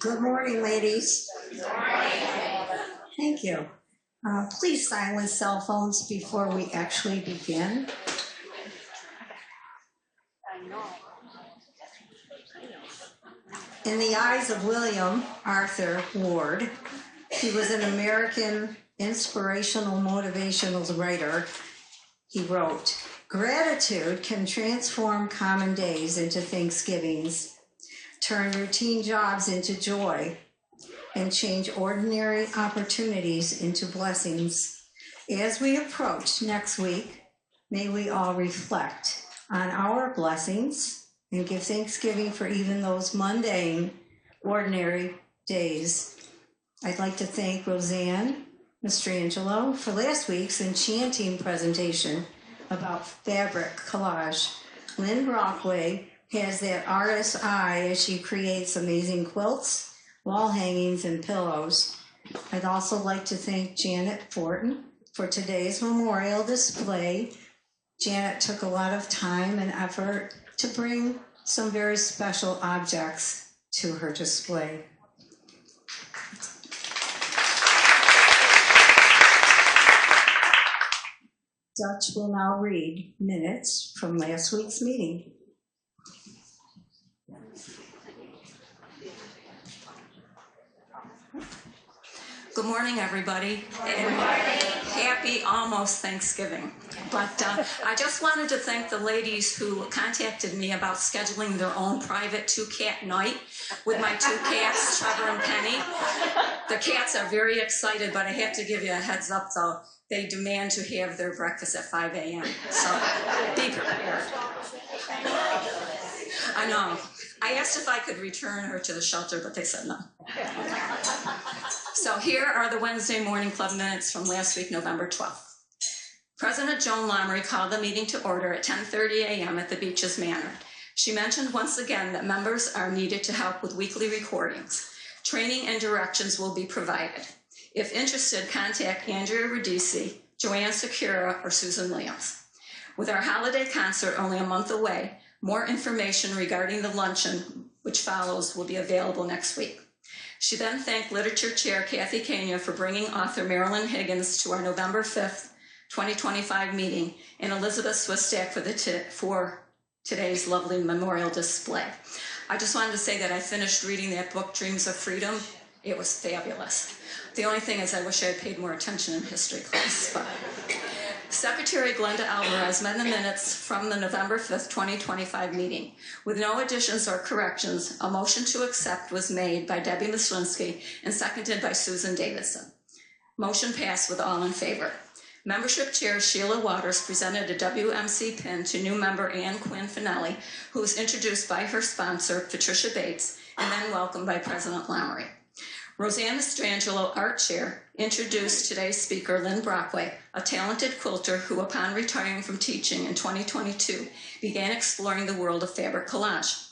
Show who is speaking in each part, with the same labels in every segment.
Speaker 1: Good morning, ladies. Thank you. Please silence cell phones before we actually begin. In the eyes of William Arthur Ward, he was an American inspirational motivational writer. He wrote, "Gratitude can transform common days into Thanksgivings, turn routine jobs into joy, and change ordinary opportunities into blessings. As we approach next week, may we all reflect on our blessings and give thanksgiving for even those mundane, ordinary days." I'd like to thank Roseanne Mastrangelo for last week's enchanting presentation about fabric collage. Lynn Brockway has that artist's eye as she creates amazing quilts, wall hangings, and pillows. I'd also like to thank Janet Fortin for today's memorial display. Janet took a lot of time and effort to bring some very special objects to her display. Dutch will now read minutes from last week's meeting.
Speaker 2: Good morning, everybody, and happy almost Thanksgiving. But I just wanted to thank the ladies who contacted me about scheduling their own private two-cat night with my two cats, Trevor and Penny. The cats are very excited, but I have to give you a heads up, though. They demand to have their breakfast at 5 a.m., so be prepared. I know. I asked if I could return her to the shelter, but they said no. So here are the Wednesday morning club minutes from last week, November 12th. President Joan Lomry called the meeting to order at 10:30 a.m. at the Beaches Manor. She mentioned once again that members are needed to help with weekly recordings. Training and directions will be provided. If interested, contact Andrea Radici, Joanne Secura, or Susan Williams. With our holiday concert only a month away, more information regarding the luncheon, which follows, will be available next week. She then thanked Literature Chair Kathy Kania for bringing author Marilyn Higgins to our November 5th, 2025 meeting, and Elizabeth Swistak for today's lovely memorial display. I just wanted to say that I finished reading that book, Dreams of Freedom. It was fabulous. The only thing is I wish I had paid more attention in history class. But Secretary Glenda Alvarez read the minutes from the November 5th, 2025 meeting. With no additions or corrections, a motion to accept was made by Debbie Mislinski and seconded by Susan Davidson. Motion passed with all in favor. Membership Chair Sheila Waters presented a WMC pin to new member Ann Quinn Finelli, who was introduced by her sponsor, Patricia Bates, and then welcomed by President Lomry. Roseanne Mastrangelo, Art Chair, introduced today's speaker, Lynn Brockway, a talented quilter who, upon retiring from teaching in 2022, began exploring the world of fabric collage.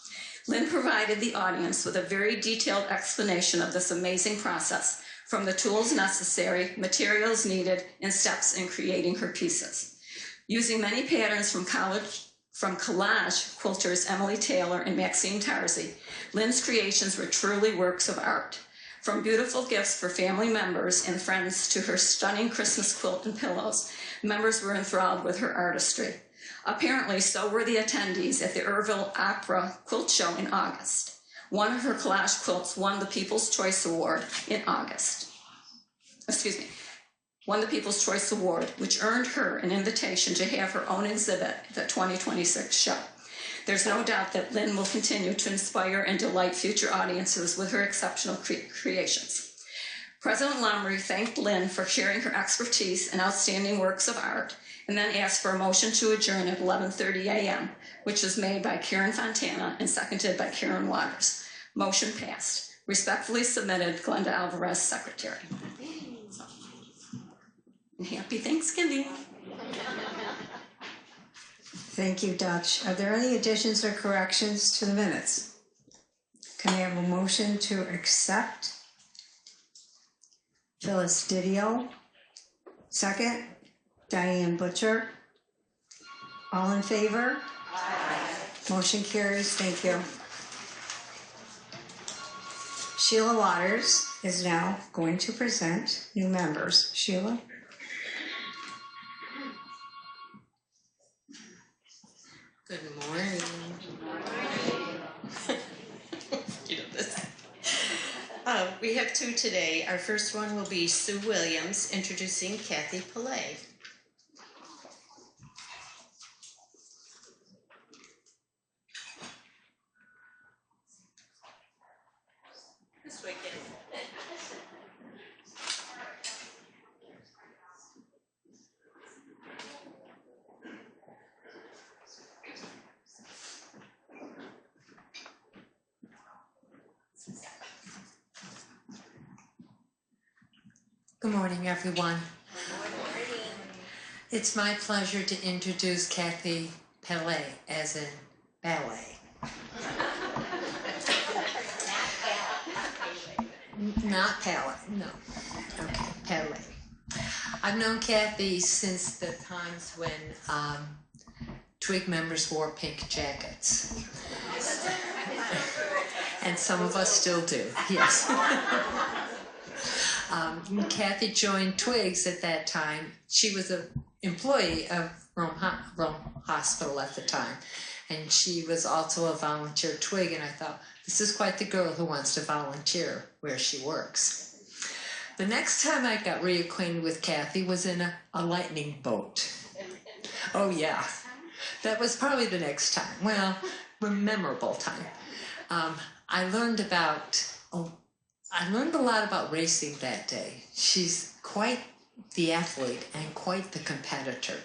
Speaker 2: Lynn provided the audience with a very detailed explanation of this amazing process, from the tools necessary, materials needed, and steps in creating her pieces. Using many patterns from collage quilters Emily Taylor and Maxine Tarzi, Lynn's creations were truly works of art. From beautiful gifts for family members and friends to her stunning Christmas quilt and pillows, members were enthralled with her artistry. Apparently, so were the attendees at the Irville Opera Quilt Show in August. One of her collage quilts won the People's Choice Award in August. Won the People's Choice Award, which earned her an invitation to have her own exhibit at the 2026 show. There's no doubt that Lynn will continue to inspire and delight future audiences with her exceptional creations. President Lomry thanked Lynn for sharing her expertise and outstanding works of art, and then asked for a motion to adjourn at 11:30 a.m., which was made by Karen Fontana and seconded by Karen Waters. Motion passed. Respectfully submitted, Glenda Alvarez, Secretary. And happy Thanksgiving.
Speaker 1: Thank you, Dutch. Are there any additions or corrections to the minutes? Can I have a motion to accept? Phyllis Didio. Second? Diane Butcher. All in favor? Aye. Motion carries. Thank you. Sheila Waters is now going to present new members. Sheila?
Speaker 3: Good morning. You know this. We have two today. Our first one will be Sue Williams introducing Kathy Pillay. This way, Kathy.
Speaker 4: Good morning, everyone. It's my pleasure to introduce Kathy Pillay, as in ballet. Not palette, no. Okay, Pillay. I've known Kathy since the times when Twig members wore pink jackets. And some of us still do, yes. Kathy joined Twigs at that time. She was an employee of Rome Hospital at the time, and she was also a volunteer Twig, and I thought, this is quite the girl who wants to volunteer where she works. The next time I got reacquainted with Kathy was in a lightning boat. Oh yeah, that was probably the next time. Well, a memorable time. I learned a lot about racing that day. She's quite the athlete and quite the competitor.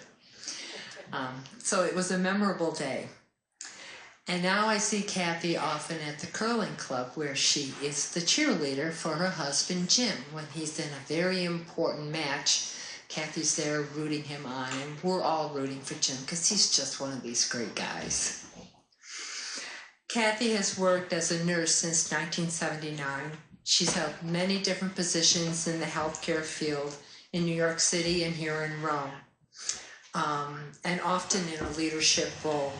Speaker 4: So it was a memorable day. And now I see Kathy often at the curling club where she is the cheerleader for her husband Jim when he's in a very important match. Kathy's there rooting him on, and we're all rooting for Jim because he's just one of these great guys. Kathy has worked as a nurse since 1979. She's held many different positions in the healthcare field in New York City and here in Rome, and often in a leadership role.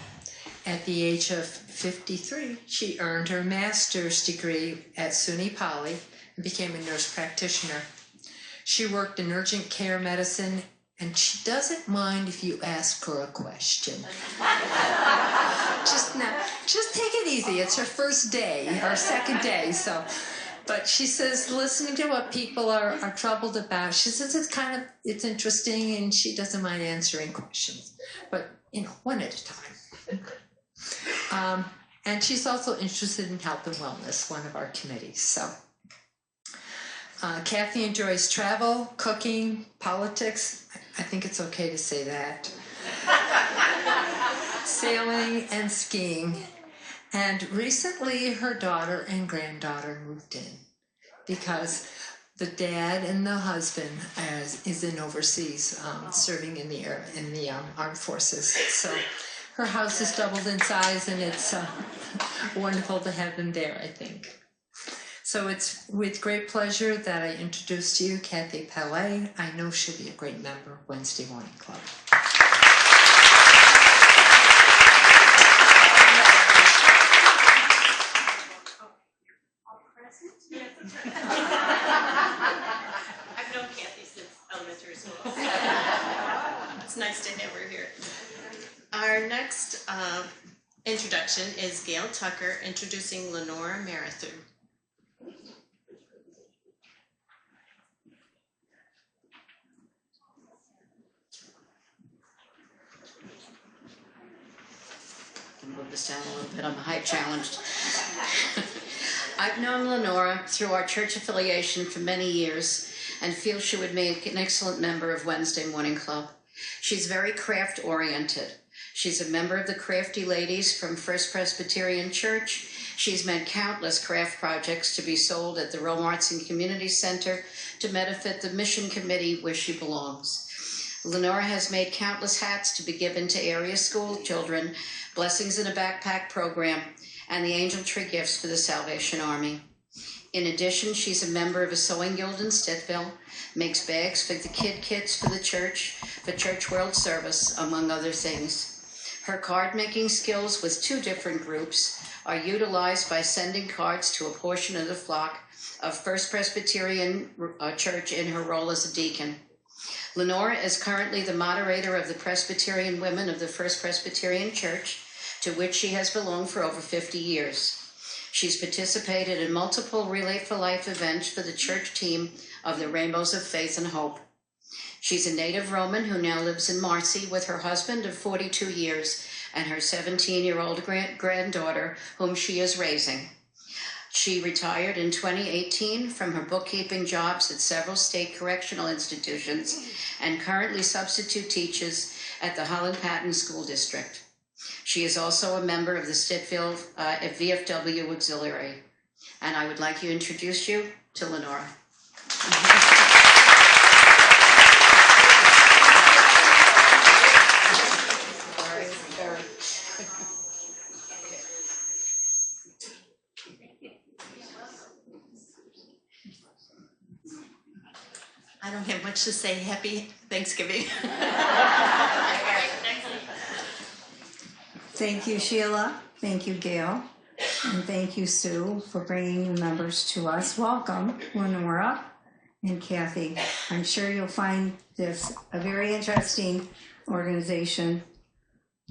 Speaker 4: At the age of 53, she earned her master's degree at SUNY Poly and became a nurse practitioner. She worked in urgent care medicine, and she doesn't mind if you ask her a question. Just take it easy. It's her first day, or second day, so. But she says, listening to what people are troubled about, she says it's interesting, and she doesn't mind answering questions, but one at a time. And she's also interested in health and wellness, one of our committees. So, Kathy enjoys travel, cooking, politics. I think it's okay to say that. Sailing and skiing. And recently, her daughter and granddaughter moved in because the dad and the husband is in overseas, serving in the armed forces. So her house is doubled in size, and it's wonderful to have them there, I think. So it's with great pleasure that I introduce to you Kathy Pillay. I know she'll be a great member of Wednesday Morning Club.
Speaker 3: I've known Kathy since elementary school. It's nice to have her here. Our next introduction is Gail Tucker introducing Lenora Marathu.
Speaker 5: Move this down a little bit. I'm height challenged. I've known Lenora through our church affiliation for many years and feel she would make an excellent member of Wednesday Morning Club. She's very craft oriented. She's a member of the Crafty Ladies from First Presbyterian Church. She's made countless craft projects to be sold at the Rome Arts and Community Center to benefit the mission committee where she belongs. Lenora has made countless hats to be given to area school children, Blessings in a Backpack program, and the Angel Tree Gifts for the Salvation Army. In addition, she's a member of a sewing guild in Stittville, makes bags for the kid kits for the church, for Church World Service, among other things. Her card making skills with 2 different groups are utilized by sending cards to a portion of the flock of First Presbyterian Church in her role as a deacon. Lenora is currently the moderator of the Presbyterian Women of the First Presbyterian Church, to which she has belonged for over 50 years. She's participated in multiple Relay for Life events for the church team of the Rainbows of Faith and Hope. She's a native Roman who now lives in Marcy with her husband of 42 years and her 17-year-old granddaughter, whom she is raising. She retired in 2018 from her bookkeeping jobs at several state correctional institutions and currently substitute teaches at the Holland Patton School District. She is also a member of the Stittville VFW Auxiliary. And I would like to introduce you to Lenora.
Speaker 3: I don't have much to say. Happy Thanksgiving.
Speaker 1: Thank you, Sheila. Thank you, Gail. And thank you, Sue, for bringing new members to us. Welcome, Lenora and Kathy. I'm sure you'll find this a very interesting organization.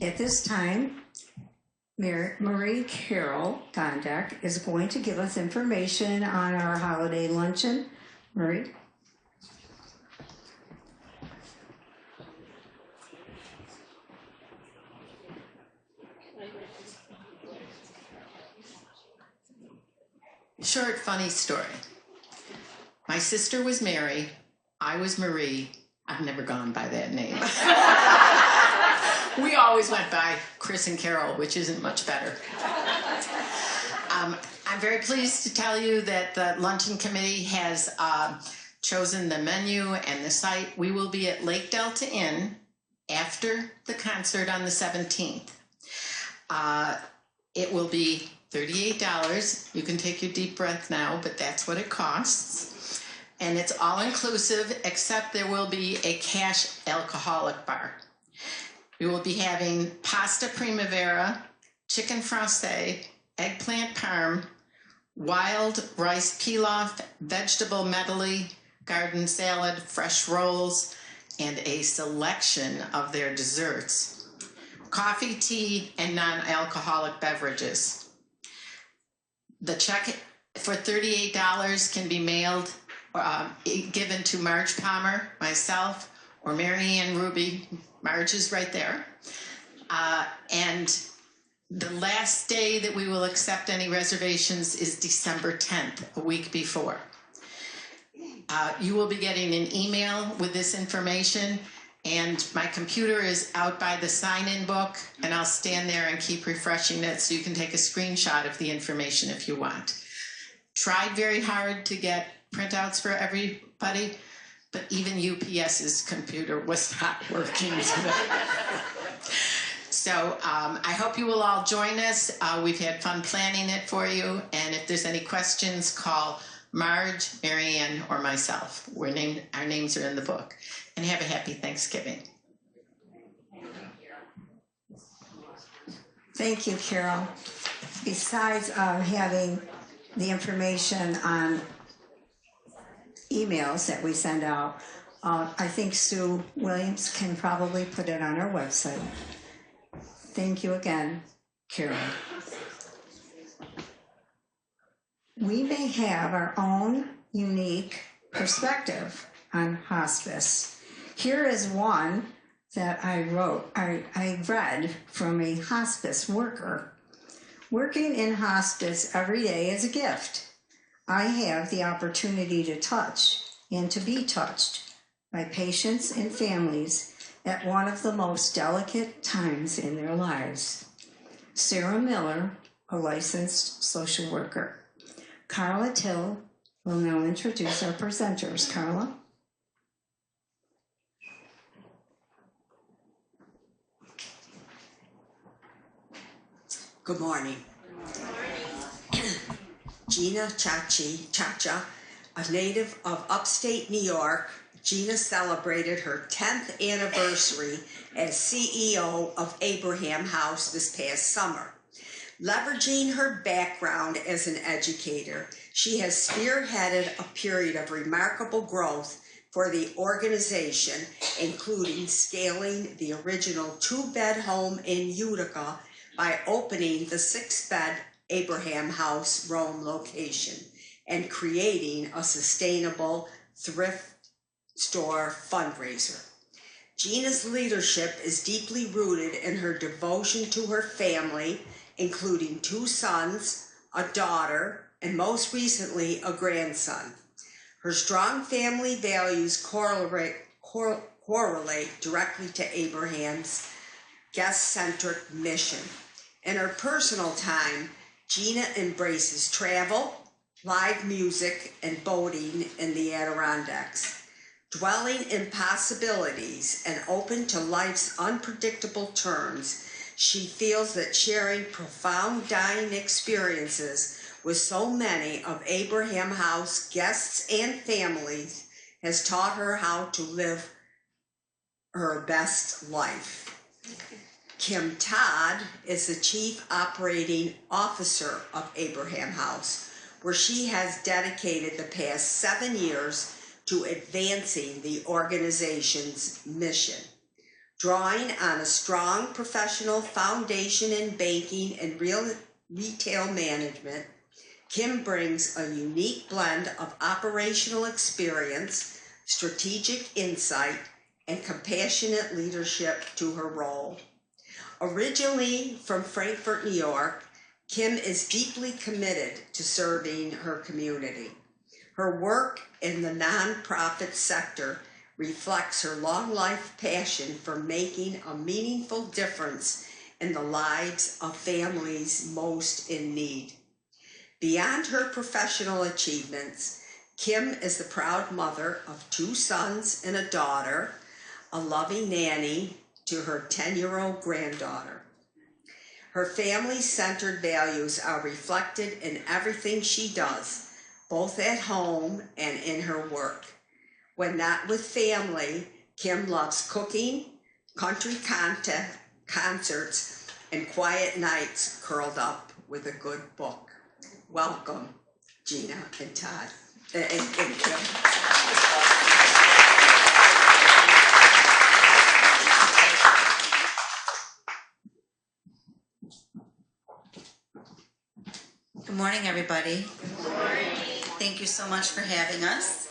Speaker 1: At this time, Marie Carol Gondek is going to give us information on our holiday luncheon. Marie?
Speaker 6: Short, funny story. My sister was Mary. I was Marie. I've never gone by that name. We always went by Chris and Carol, which isn't much better. I'm very pleased to tell you that the luncheon committee has chosen the menu and the site. We will be at Lake Delta Inn after the concert on the 17th. It will be $38. You can take your deep breath now, but that's what it costs. And it's all inclusive, except there will be a cash alcoholic bar. We will be having pasta primavera, chicken francais, eggplant parm, wild rice pilaf, vegetable medley, garden salad, fresh rolls, and a selection of their desserts. Coffee, tea, and non-alcoholic beverages. The check for $38 can be mailed, given to Marge Palmer, myself, or Mary Ann Ruby. Marge is right there. And the last day that we will accept any reservations is December 10th, a week before. You will be getting an email with this information, and my computer is out by the sign-in book, and I'll stand there and keep refreshing it so you can take a screenshot of the information if you want. Tried very hard to get printouts for everybody, but even UPS's computer was not working today. So I hope you will all join us. We've had fun planning it for you, and if there's any questions, call Marge, Mary Ann, or myself. Our names are in the book. And have a happy Thanksgiving.
Speaker 1: Thank you, Carol. Besides having the information on emails that we send out, I think Sue Williams can probably put it on our website. Thank you again, Carol. We may have our own unique perspective on hospice. Here is one that I read from a hospice worker. Working in hospice every day is a gift. I have the opportunity to touch and to be touched by patients and families at one of the most delicate times in their lives. Sarah Miller, a licensed social worker. Carla Till will now introduce our presenters. Carla?
Speaker 7: Good morning. Gina Chacha, a native of upstate New York. Gina celebrated her 10th anniversary as CEO of Abraham House this past summer. Leveraging her background as an educator, she has spearheaded a period of remarkable growth for the organization, including scaling the original 2-bed home in Utica by opening the 6-bed Abraham House Rome location and creating a sustainable thrift store fundraiser. Gina's leadership is deeply rooted in her devotion to her family, including 2 sons, a daughter, and most recently a grandson. Her strong family values correlate directly to Abraham's guest-centric mission. In her personal time, Gina embraces travel, live music, and boating in the Adirondacks. Dwelling in possibilities and open to life's unpredictable turns, she feels that sharing profound dining experiences with so many of Abraham House guests and families has taught her how to live her best life. Kim Todd is the Chief Operating Officer of Abraham House, where she has dedicated the past 7 years to advancing the organization's mission. Drawing on a strong professional foundation in banking and retail management, Kim brings a unique blend of operational experience, strategic insight, and compassionate leadership to her role. Originally from Frankfort, New York, Kim is deeply committed to serving her community. Her work in the nonprofit sector reflects her long life passion for making a meaningful difference in the lives of families most in need. Beyond her professional achievements, Kim is the proud mother of 2 sons and a daughter, a loving nanny to her 10-year-old granddaughter. Her family-centered values are reflected in everything she does, both at home and in her work. When not with family, Kim loves cooking, country concerts, and quiet nights curled up with a good book. Welcome, Gina and Todd, and Kim.
Speaker 8: Good morning, everybody. Good morning. Thank you so much for having us.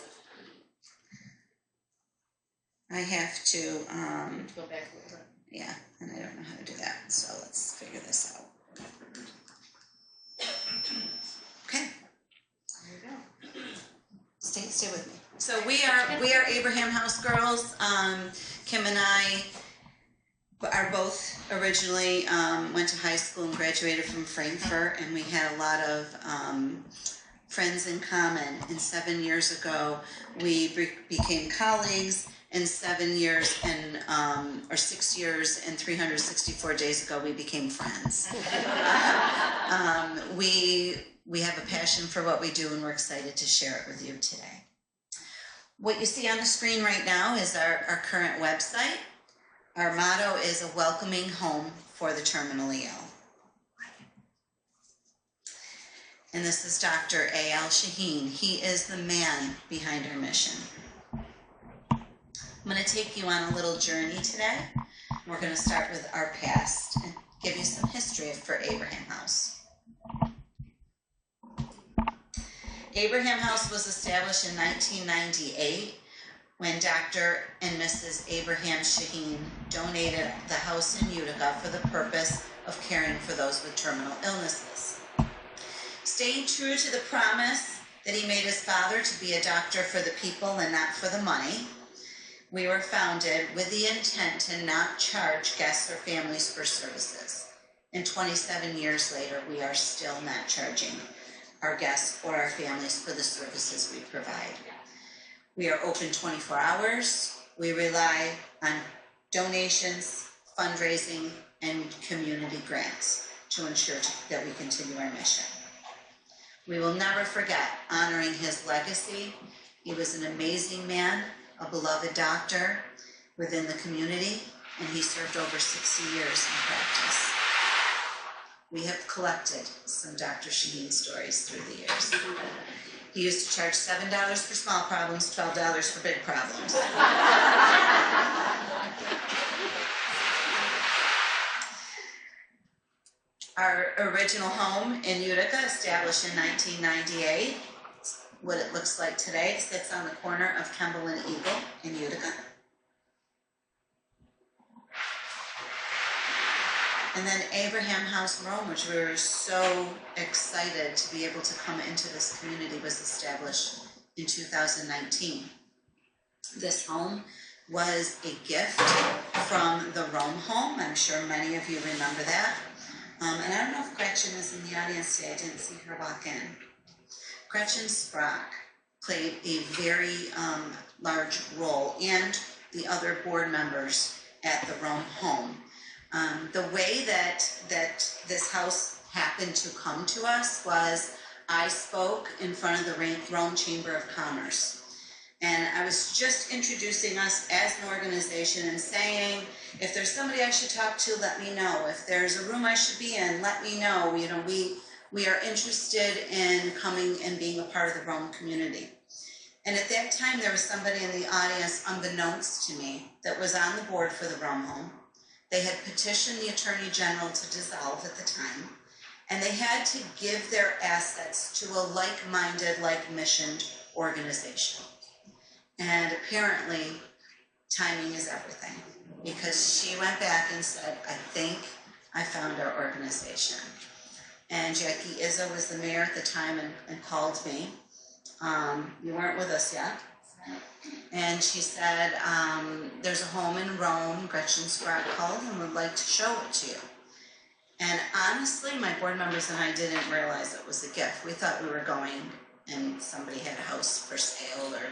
Speaker 8: I have to,
Speaker 5: Go back a little bit.
Speaker 8: yeah, and I don't know how to do that, so let's figure this out. Okay.
Speaker 5: There you go.
Speaker 8: Stay with me. So we are Abraham House girls. Kim and I are both originally went to high school and graduated from Frankfurt, and we had a lot of friends in common. And 7 years ago, we became colleagues. And 7 years and or 6 years and 364 days ago, we became friends. We have a passion for what we do, and we're excited to share it with you today. What you see on the screen right now is our current website. Our motto is a welcoming home for the terminally ill. And this is Dr. A.L. Shaheen. He is the man behind our mission. I'm going to take you on a little journey today. We're going to start with our past and give you some history for Abraham House. Abraham House was established in 1998 when Dr. and Mrs. Abraham Shaheen donated the house in Utica for the purpose of caring for those with terminal illnesses. Staying true to the promise that he made his father to be a doctor for the people and not for the money, we were founded with the intent to not charge guests or families for services. And 27 years later, we are still not charging our guests or our families for the services we provide. We are open 24 hours. We rely on donations, fundraising, and community grants to ensure that we continue our mission. We will never forget honoring his legacy. He was an amazing man, a beloved doctor within the community, and he served over 60 years in practice. We have collected some Dr. Shaheen stories through the years. He used to charge $7 for small problems, $12 for big problems. Our original home in Utica, established in 1998, what it looks like today. It sits on the corner of Kemble and Eagle in Utica. And then Abraham House, Rome, which we were so excited to be able to come into this community, was established in 2019. This home was a gift from the Rome home. I'm sure many of you remember that. And I don't know if Gretchen is in the audience today. I didn't see her walk in. Gretchen Sprock played a very large role, and the other board members at the Rome home. The way that this house happened to come to us was I spoke in front of the Rome Chamber of Commerce. And I was just introducing us as an organization and saying, if there's somebody I should talk to, let me know. If there's a room I should be in, let me know. You know, we are interested in coming and being a part of the Rome community. And at that time, there was somebody in the audience, unbeknownst to me, that was on the board for the Rome home. They had petitioned the Attorney General to dissolve at the time, and they had to give their assets to a like-minded, like-missioned organization. And apparently, timing is everything, because she went back and said, I think I found our organization. And Jackie Izzo was the mayor at the time and called me. You weren't with us yet. And she said, there's a home in Rome, Gretchen Spratt called, and would like to show it to you. And honestly, my board members and I didn't realize it was a gift. We thought we were going and somebody had a house for sale, or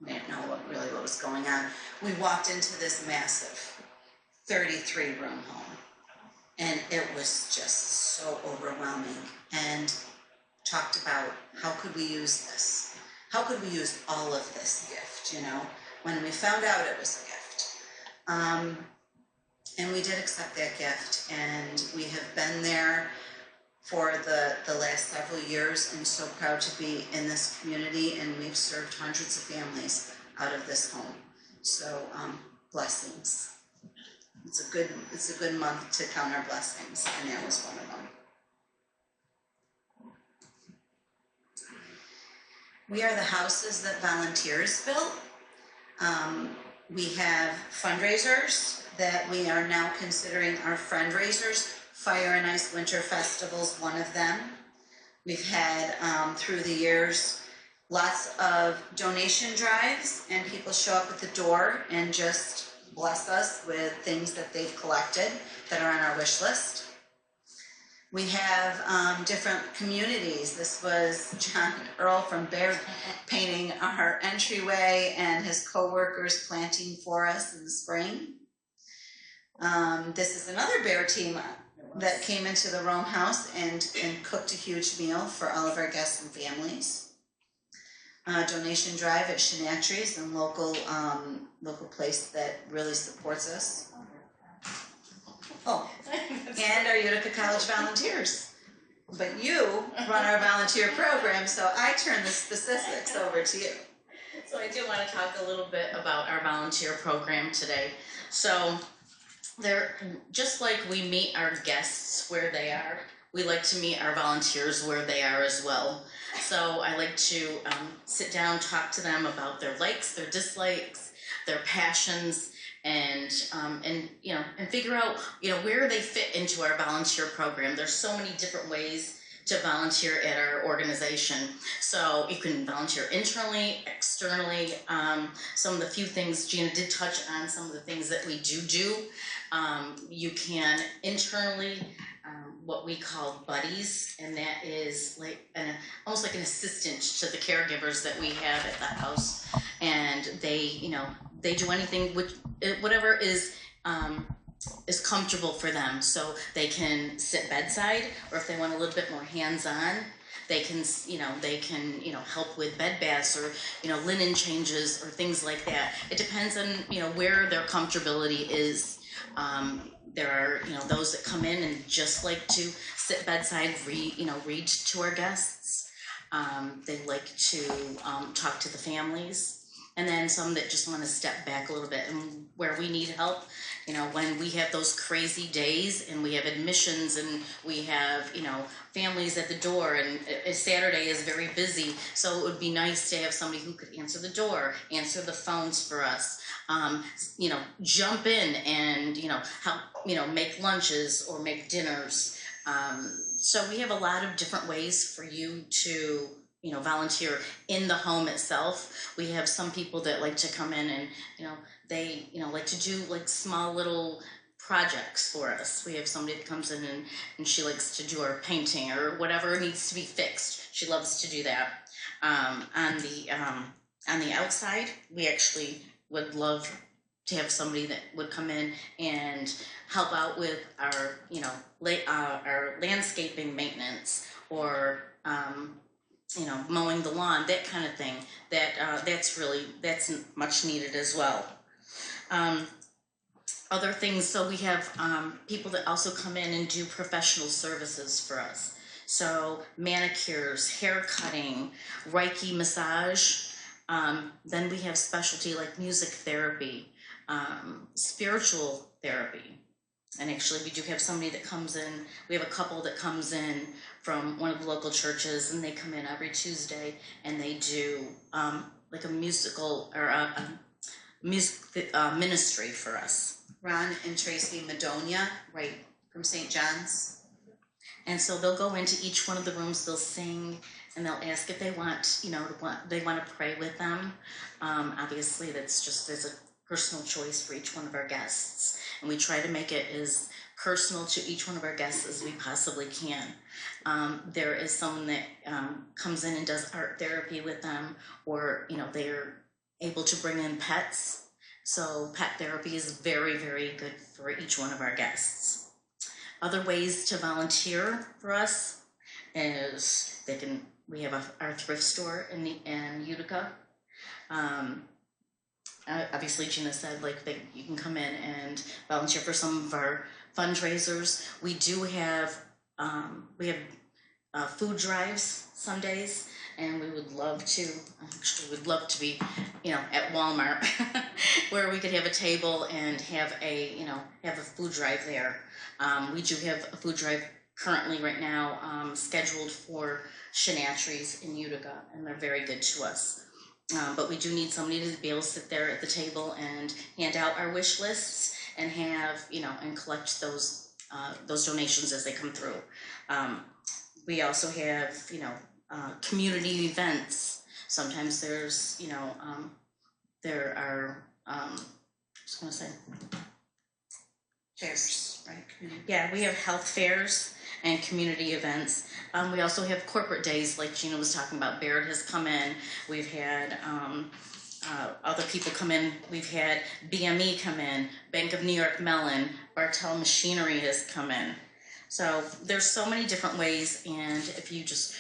Speaker 8: we didn't know what was going on. We walked into this massive 33-room home, and it was just so overwhelming, and talked about how could we use this? How could we use all of this gift, you know, when we found out it was a gift? And we did accept that gift, and we have been there for the last several years, and so proud to be in this community, and we've served hundreds of families out of this home. So blessings. It's a good month to count our blessings, and that was one of them. We are the houses that volunteers built. We have fundraisers that we are now considering our fundraisers. Fire and Ice Winter Festival's one of them. We've had, through the years, lots of donation drives, and people show up at the door and just bless us with things that they've collected that are on our wish list. We have different communities. This was John Earl from Bear painting our entryway, and his co-workers planting for us in the spring. This is another Bear team that came into the Rome house and cooked a huge meal for all of our guests and families. Donation drive at Shenatry's, a local place that really supports us. Oh, and our Utica College volunteers. But you run our volunteer program, so I turn the specifics over to you.
Speaker 9: So I do want to talk a little bit about our volunteer program today. So just like we meet our guests where they are, we like to meet our volunteers where they are as well. So I like to sit down, talk to them about their likes, their dislikes, their passions, and figure out, where they fit into our volunteer program. There's so many different ways to volunteer at our organization. So you can volunteer internally, externally. Some of the few things, Gina did touch on some of the things that we do. You can internally, what we call buddies, and that is like almost like an assistant to the caregivers that we have at the house. And they do anything with whatever is comfortable for them. So they can sit bedside, or if they want a little bit more hands-on, they can, help with bed baths or, linen changes or things like that. It depends on, where their comfortability is. There are, those that come in and just like to sit bedside, read to our guests. They like to talk to the families. And then some that just want to step back a little bit, and where we need help, when we have those crazy days and we have admissions and we have, families at the door, and Saturday is very busy, so it would be nice to have somebody who could answer the door, answer the phones for us, jump in and, help, make lunches or make dinners. So we have a lot of different ways for you to volunteer in the home itself. We have some people that like to come in and, they, like to do like small little projects for us. We have somebody that comes in and she likes to do our painting or whatever needs to be fixed. She loves to do that. On the outside, we actually would love to have somebody that would come in and help out with our, our landscaping maintenance or, mowing the lawn, that kind of thing. That's much needed as well. Other things, so we have people that also come in and do professional services for us. So manicures, hair cutting, Reiki massage. Then we have specialty like music therapy, spiritual therapy. And actually we do have somebody that comes in, we have a couple that comes in from one of the local churches, and they come in every Tuesday and they do like a musical or a music ministry for us.
Speaker 8: Ron and Tracy Madonia, right from St. John's.
Speaker 9: And so they'll go into each one of the rooms, they'll sing, and they'll ask if they want, they want to pray with them. Obviously, there's a personal choice for each one of our guests, and we try to make it as personal to each one of our guests as we possibly can. There is someone that comes in and does art therapy with them, or they're able to bring in pets. So pet therapy is very, very good for each one of our guests. Other ways to volunteer for us is we have our thrift store in Utica. Obviously, Gina said you can come in and volunteer for some of our fundraisers. We do have food drives some days, and we would love to be at Walmart where we could have a table and have a food drive there. We do have a food drive currently right now scheduled for Shenatries in Utica, and they're very good to us. But we do need somebody to be able to sit there at the table and hand out our wish lists and have, and collect those donations as they come through. We also have, community events. Sometimes there's, there are,
Speaker 8: Fairs, right?
Speaker 9: Yeah, we have health fairs and community events. We also have corporate days, like Gina was talking about. Baird has come in. We've had other people come in. We've had BME come in. Bank of New York Mellon. Bartell Machinery has come in. So there's so many different ways, and if you just,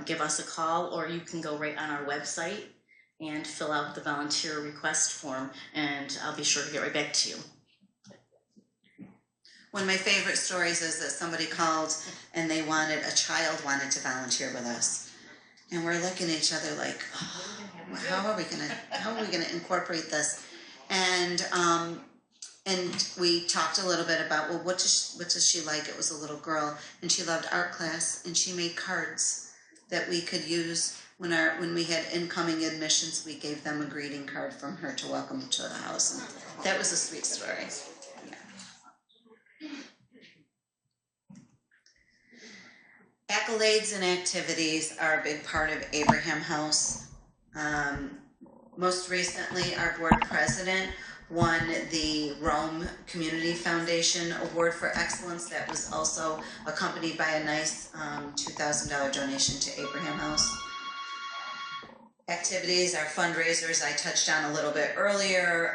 Speaker 9: give us a call, or you can go right on our website and fill out the volunteer request form, and I'll be sure to get right back to you.
Speaker 8: One of my favorite stories is that somebody called and a child wanted to volunteer with us. And we're looking at each other like, how are we gonna incorporate this? And we talked a little bit about, well, what does she like? It was a little girl, and she loved art class, and she made cards that we could use when we had incoming admissions. We gave them a greeting card from her to welcome them to the house, and that was a sweet story. Accolades and activities are a big part of Abraham House. Most recently, our board president won the Rome Community Foundation Award for Excellence. That was also accompanied by a nice $2,000 donation to Abraham House. Activities, our fundraisers, I touched on a little bit earlier.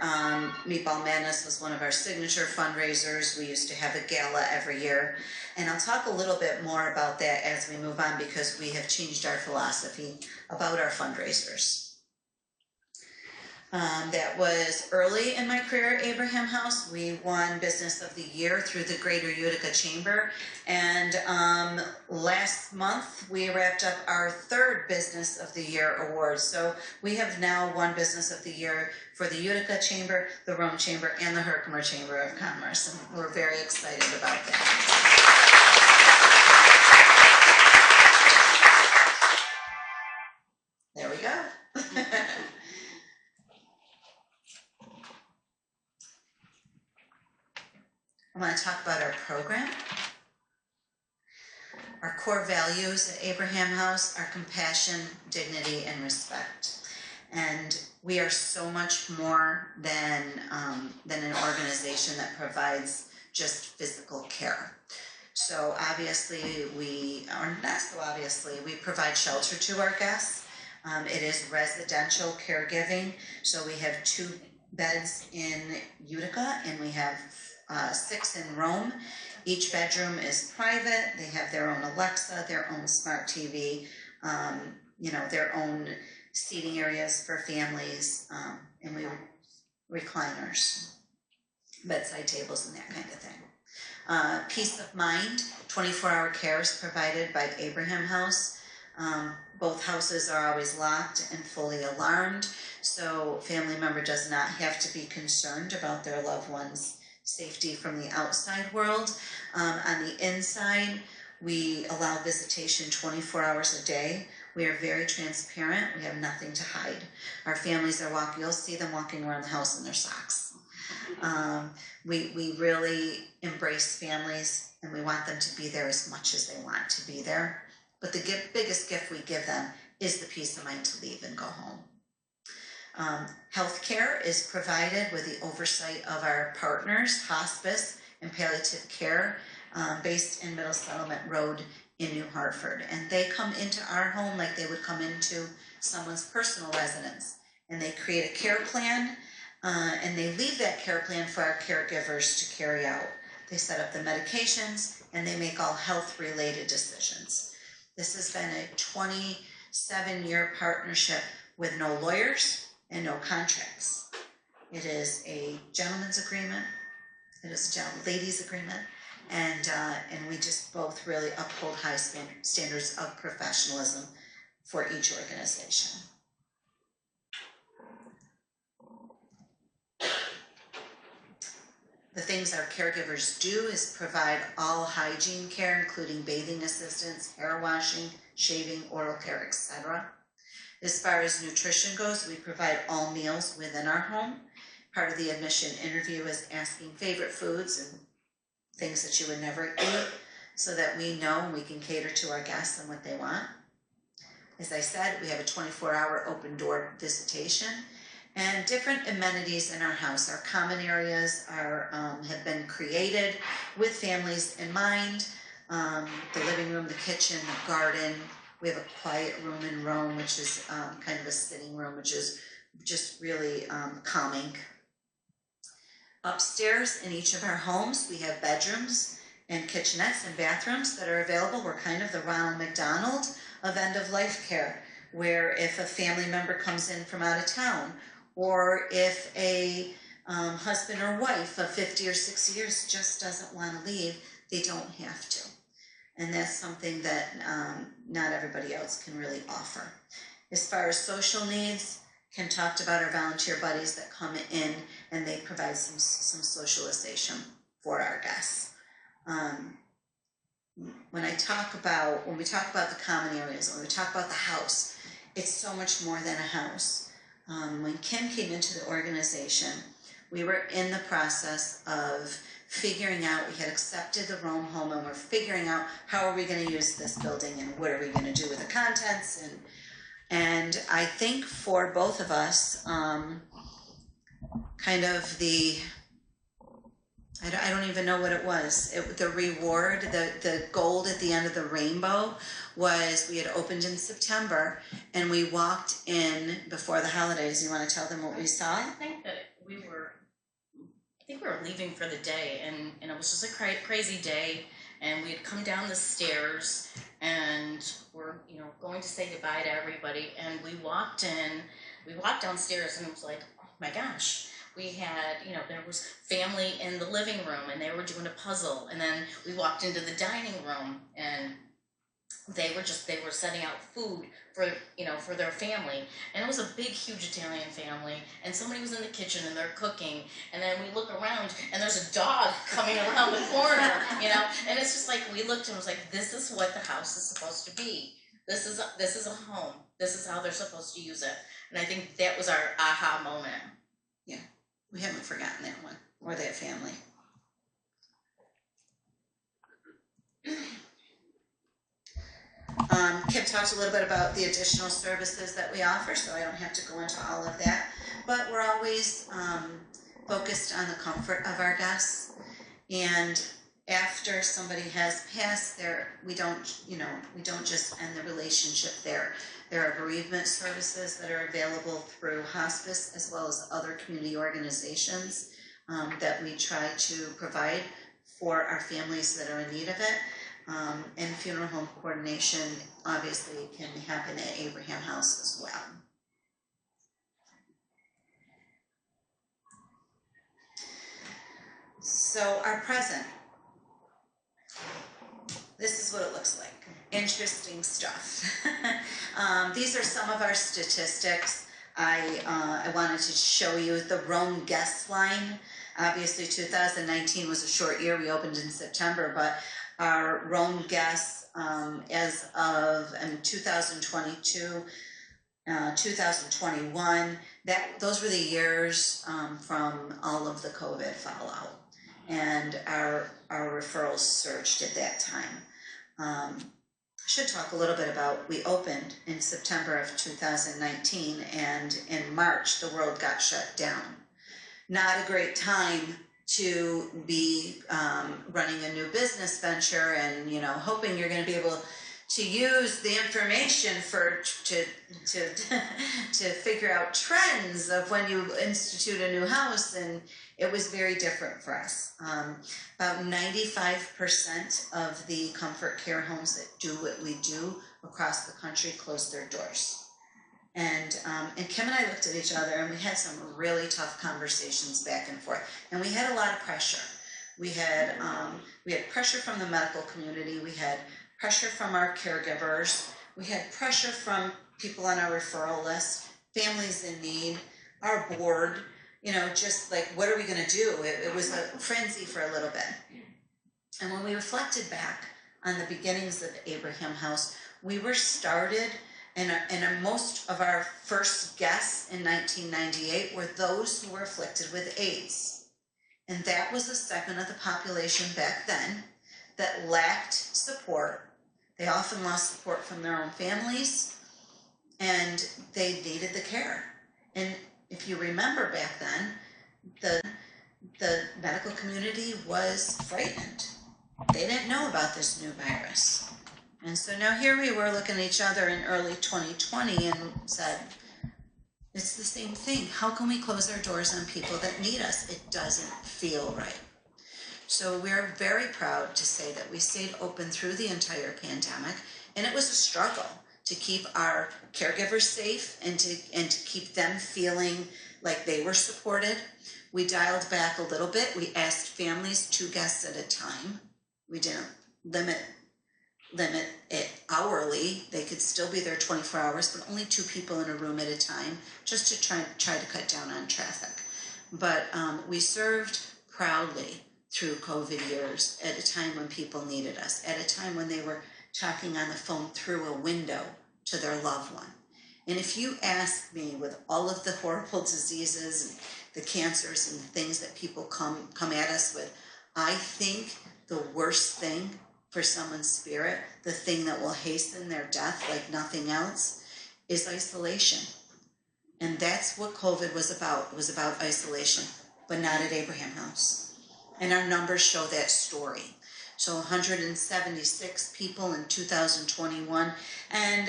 Speaker 8: Meatball Madness was one of our signature fundraisers. We used to have a gala every year. And I'll talk a little bit more about that as we move on because we have changed our philosophy about our fundraisers. That was early in my career at Abraham House. We won Business of the Year through the Greater Utica Chamber. And last month, we wrapped up our third Business of the Year award. So we have now won Business of the Year for the Utica Chamber, the Rome Chamber, and the Herkimer Chamber of Commerce. And we're very excited about that. There we go. I want to talk about our program. Our core values at Abraham House are compassion, dignity, and respect. And we are so much more than an organization that provides just physical care. So obviously we provide shelter to our guests. It is residential caregiving. So we have 2 beds in Utica and we have 6 in Rome. Each bedroom is private. They have their own Alexa, their own smart TV, their own seating areas for families, and recliners, bedside tables, and that kind of thing. Peace of mind, 24-hour care is provided by Abraham House. Both houses are always locked and fully alarmed, so family member does not have to be concerned about their loved ones' safety from the outside world. On the inside, we allow visitation 24 hours a day. We are very transparent. We have nothing to hide. Our families are walking, you'll see them walking around the house in their socks. We really embrace families and we want them to be there as much as they want to be there. But the biggest gift we give them is the peace of mind to leave and go home. Healthcare is provided with the oversight of our partners, hospice and palliative care, based in Middle Settlement Road in New Hartford. And they come into our home like they would come into someone's personal residence. And they create a care plan, and they leave that care plan for our caregivers to carry out. They set up the medications, and they make all health-related decisions. This has been a 27-year partnership with no lawyers and no contracts. It is a gentleman's agreement. It is a ladies' agreement. And we just both really uphold high standards of professionalism for each organization. The things our caregivers do is provide all hygiene care, including bathing assistance, hair washing, shaving, oral care, etc. As far as nutrition goes, we provide all meals within our home. Part of the admission interview is asking favorite foods and things that you would never eat so that we know and we can cater to our guests and what they want. As I said, we have a 24-hour open door visitation and different amenities in our house. Our common areas have been created with families in mind. The living room, the kitchen, the garden. We have a quiet room in Rome, which is kind of a sitting room, which is just really calming. Upstairs in each of our homes, we have bedrooms and kitchenettes and bathrooms that are available. We're kind of the Ronald McDonald of end-of-life care, where if a family member comes in from out of town, or if a husband or wife of 50 or 60 years just doesn't want to leave, they don't have to. And that's something that not everybody else can really offer. As far as social needs, Kim talked about our volunteer buddies that come in and they provide some socialization for our guests. When we talk about the common areas, when we talk about the house, it's so much more than a house. When Kim came into the organization, we were in the process of figuring out, we had accepted the Rome home and we're figuring out how are we going to use this building and what are we going to do with the contents. And I think for both of us, kind of I don't even know what it was. The reward, the gold at the end of the rainbow was we had opened in September and we walked in before the holidays. You want to tell them what we saw?
Speaker 9: I think we were leaving for the day and it was just a crazy day. and we had come down the stairs, and we're, you know, going to say goodbye to everybody, and we walked downstairs, and it was like, oh my gosh. We had, you know, there was family in the living room, and they were doing a puzzle, and then we walked into the dining room, and they were setting out food for, you know, for their family, and it was a big, huge Italian family, and somebody was in the kitchen and they're cooking, and then we look around and there's a dog coming around the corner, you know, and it's just like, we looked and was like, this is what the house is supposed to be. This is a home. This is how they're supposed to use it. And I think that was our aha moment.
Speaker 8: Yeah, we haven't forgotten that one or that family. Kim talked a little bit about the additional services that we offer, so I don't have to go into all of that. But we're always focused on the comfort of our guests. And after somebody has passed, we don't just end the relationship there. There are bereavement services that are available through hospice as well as other community organizations that we try to provide for our families that are in need of it. And funeral home coordination obviously can happen at Abraham House as well. So our present, this is what it looks like. Interesting stuff. These are some of our statistics. I wanted to show you the Rome guest line. Obviously 2019 was a short year. We opened in September, but our Rome guests as of 2022, 2021, those were the years from all of the COVID fallout, and our referrals surged at that time. I should talk a little bit about, we opened in September of 2019, and in March the world got shut down. Not a great time to be running a new business venture and, you know, hoping you're going to be able to use the information to figure out trends of when you institute a new house, and it was very different for us. About 95% of the comfort care homes that do what we do across the country closed their doors. And Kim and I looked at each other, and we had some really tough conversations back and forth. And we had a lot of pressure. We had pressure from the medical community. We had pressure from our caregivers. We had pressure from people on our referral list, families in need, our board. You know, just like, what are we going to do? It was a frenzy for a little bit. And when we reflected back on the beginnings of Abraham House, we were started. And most of our first guests in 1998 were those who were afflicted with AIDS. And that was a segment of the population back then that lacked support. They often lost support from their own families, and they needed the care. And if you remember back then, the medical community was frightened. They didn't know about this new virus. And so now here we were looking at each other in early 2020 and said, it's the same thing. How can we close our doors on people that need us? It doesn't feel right. So we're very proud to say that we stayed open through the entire pandemic, and it was a struggle to keep our caregivers safe and to keep them feeling like they were supported. We dialed back a little bit. We asked families 2 guests at a time. We didn't limit it hourly. They could still be there 24 hours, but only 2 people in a room at a time, just to try to cut down on traffic. But we served proudly through COVID years at a time when people needed us, at a time when they were talking on the phone through a window to their loved one. And if you ask me, with all of the horrible diseases and the cancers and the things that people come at us with, I think the worst thing for someone's spirit, the thing that will hasten their death like nothing else, is isolation. And that's what COVID was about. It was about isolation, but not at Abraham House. And our numbers show that story. So 176 people in 2021, and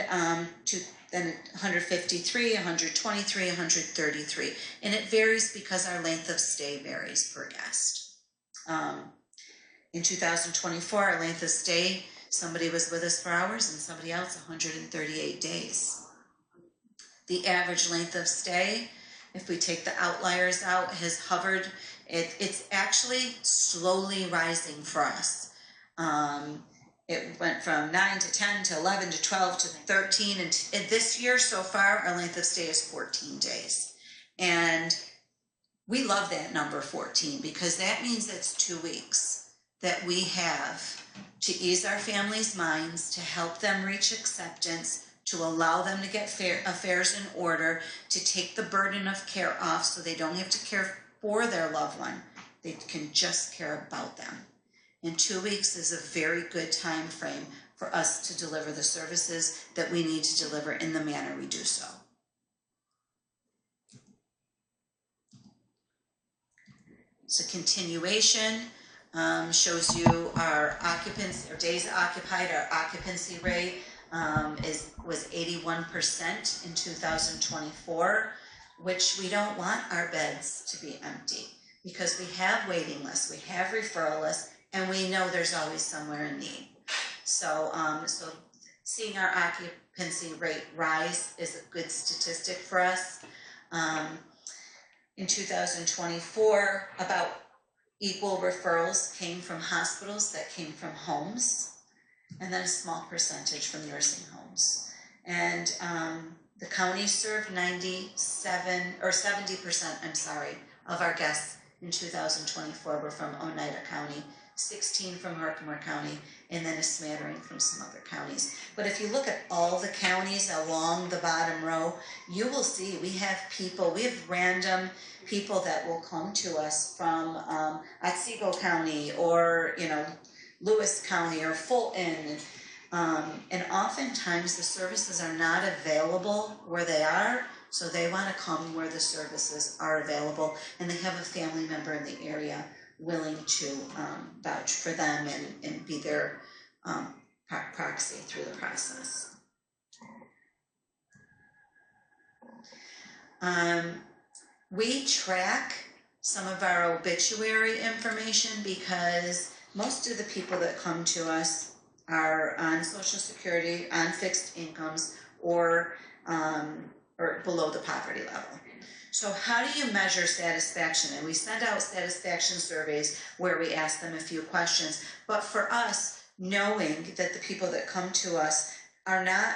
Speaker 8: then 153, 123, 133. And it varies because our length of stay varies per guest. In 2024, our length of stay, somebody was with us for hours and somebody else 138 days. The average length of stay, if we take the outliers out, has hovered. It's actually slowly rising for us. It went from 9 to 10 to 11 to 12 to 13. And this year so far, our length of stay is 14 days. And we love that number 14 because that means it's 2 weeks that we have to ease our families' minds, to help them reach acceptance, to allow them to get affairs in order, to take the burden of care off so they don't have to care for their loved one. They can just care about them. And 2 weeks is a very good time frame for us to deliver the services that we need to deliver in the manner we do so. So continuation shows you our occupancy, or days occupied. Our occupancy rate was 81% in 2024, which we don't want our beds to be empty because we have waiting lists, we have referral lists, and we know there's always somewhere in need. So, so seeing our occupancy rate rise is a good statistic for us. In 2024, about equal referrals came from hospitals that came from homes, and then a small percentage from nursing homes. And the county served 70% of our guests in 2024 were from Oneida County, 16 from Herkimer County, and then a smattering from some other counties. But if you look at all the counties along the bottom row, you will see we have random people that will come to us from Otsego County or, Lewis County or Fulton. And oftentimes the services are not available where they are, so they want to come where the services are available, and they have a family member in the area willing to vouch for them and be their proxy through the process. We track some of our obituary information because most of the people that come to us are on Social Security, on fixed incomes, or below the poverty level. So how do you measure satisfaction? And we send out satisfaction surveys where we ask them a few questions. But for us, knowing that the people that come to us are not,